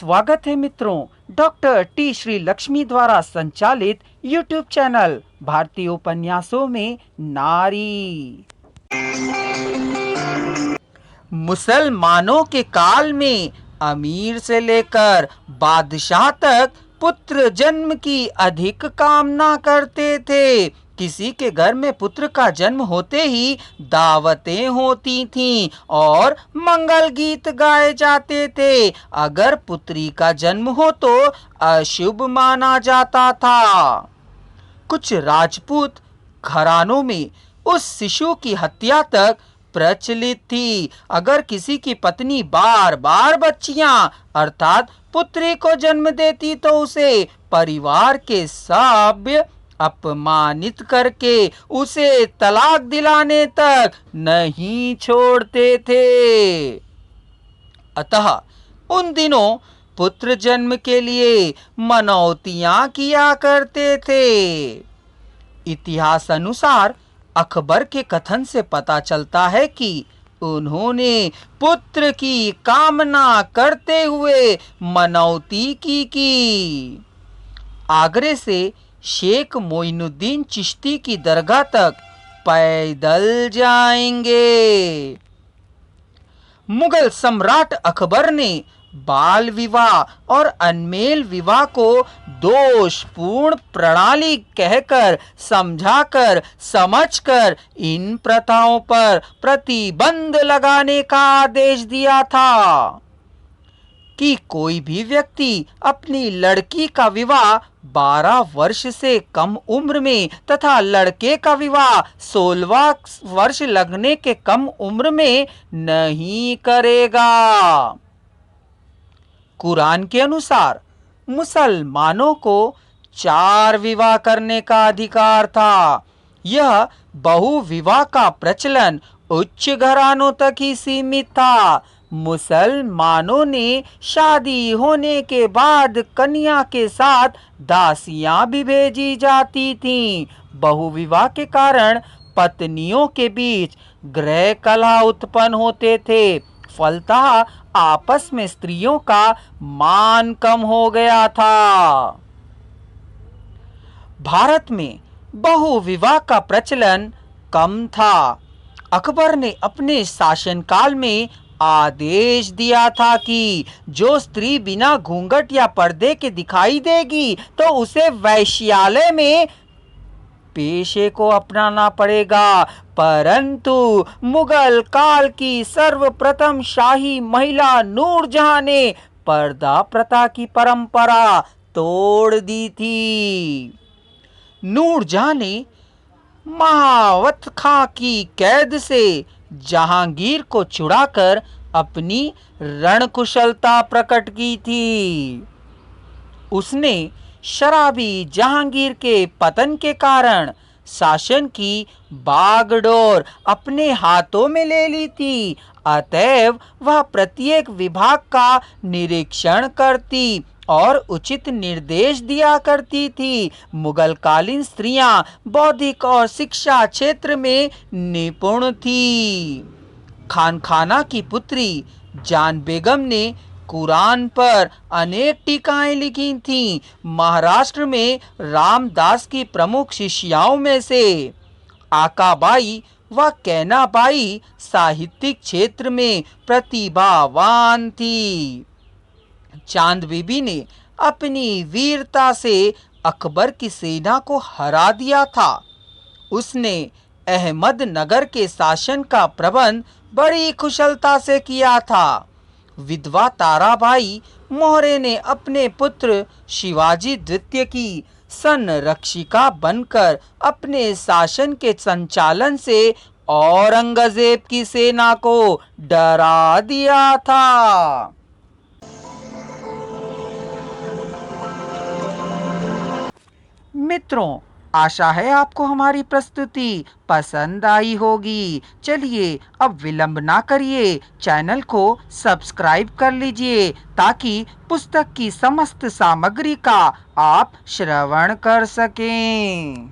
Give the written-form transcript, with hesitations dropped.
स्वागत है मित्रों डॉक्टर टी श्री लक्ष्मी द्वारा संचालित यूट्यूब चैनल भारतीय उपन्यासों में नारी। मुसलमानों के काल में अमीर से लेकर बादशाह तक पुत्र जन्म की अधिक कामना करते थे। किसी के घर में पुत्र का जन्म होते ही दावतें होती थीं और मंगल गीत गाए जाते थे। अगर पुत्री का जन्म हो तो अशुभ माना जाता था। कुछ राजपूत घरानों में उस शिशु की हत्या तक प्रचलित थी। अगर किसी की पत्नी बार बार बच्चियां अर्थात पुत्री को जन्म देती तो उसे परिवार के सभ्य अपमानित करके उसे तलाक दिलाने तक नहीं छोड़ते थे। अतः उन दिनों पुत्र जन्म के लिए मनौतियां किया करते थे। इतिहास अनुसार अकबर के कथन से पता चलता है कि उन्होंने पुत्र की कामना करते हुए मनौती की। आगरे से शेख मोइनुद्दीन चिश्ती की दरगाह तक पैदल जाएंगे। मुगल सम्राट अकबर ने बाल विवाह और अनमेल विवाह को दोषपूर्ण प्रणाली कहकर समझाकर समझकर इन प्रथाओं पर प्रतिबंध लगाने का आदेश दिया था कि कोई भी व्यक्ति अपनी लड़की का विवाह 12 वर्ष से कम उम्र में तथा लड़के का विवाह 16वां वर्ष लगने के कम उम्र में नहीं करेगा। कुरान के अनुसार मुसलमानों को 4 विवाह करने का अधिकार था। यह बहुविवाह का प्रचलन उच्च घरानों तक ही सीमित था। मुसलमानों ने शादी होने के बाद कन्या के साथ दासियां भी भेजी जाती थीं। बहुविवाह के कारण पत्नियों के बीच गृह कलह उत्पन्न होते थे। फलतः आपस में स्त्रियों का मान कम हो गया था। भारत में बहुविवाह का प्रचलन कम था। अकबर ने अपने शासनकाल में आदेश दिया था कि जो स्त्री बिना घूंघट या पर्दे के दिखाई देगी तो उसे वैश्यालय में पेशे को अपनाना पड़ेगा। परंतु मुगल काल की सर्वप्रथम शाही महिला नूरजहां ने पर्दा प्रथा की परंपरा तोड़ दी थी। नूरजहां ने महावत खां की कैद से जहांगीर को छुड़ाकर अपनी रणकुशलता प्रकट की थी। उसने शराबी जहांगीर के पतन के कारण शासन की बागडोर अपने हाथों में ले ली थी। अतएव वह प्रत्येक विभाग का निरीक्षण करती और उचित निर्देश दिया करती थी। मुगल कालीन स्त्रियां बौद्धिक और शिक्षा क्षेत्र में निपुण थी। खानखाना की पुत्री जान बेगम ने कुरान पर अनेक टीकाएं लिखी थीं। महाराष्ट्र में रामदास की प्रमुख शिष्याओं में से आकाबाई व कैनाबाई साहित्यिक क्षेत्र में प्रतिभावान थी। चांद बीबी ने अपनी वीरता से अकबर की सेना को हरा दिया था। उसने अहमदनगर के शासन का प्रबंध बड़ी कुशलता से किया था। विधवा ताराबाई मोहरे ने अपने पुत्र शिवाजी द्वितीय की संरक्षिका बनकर अपने शासन के संचालन से औरंगजेब की सेना को डरा दिया था। मित्रों, आशा है आपको हमारी प्रस्तुति पसंद आई होगी। चलिए अब विलंब ना करिए, चैनल को सब्सक्राइब कर लीजिए ताकि पुस्तक की समस्त सामग्री का आप श्रवण कर सकें।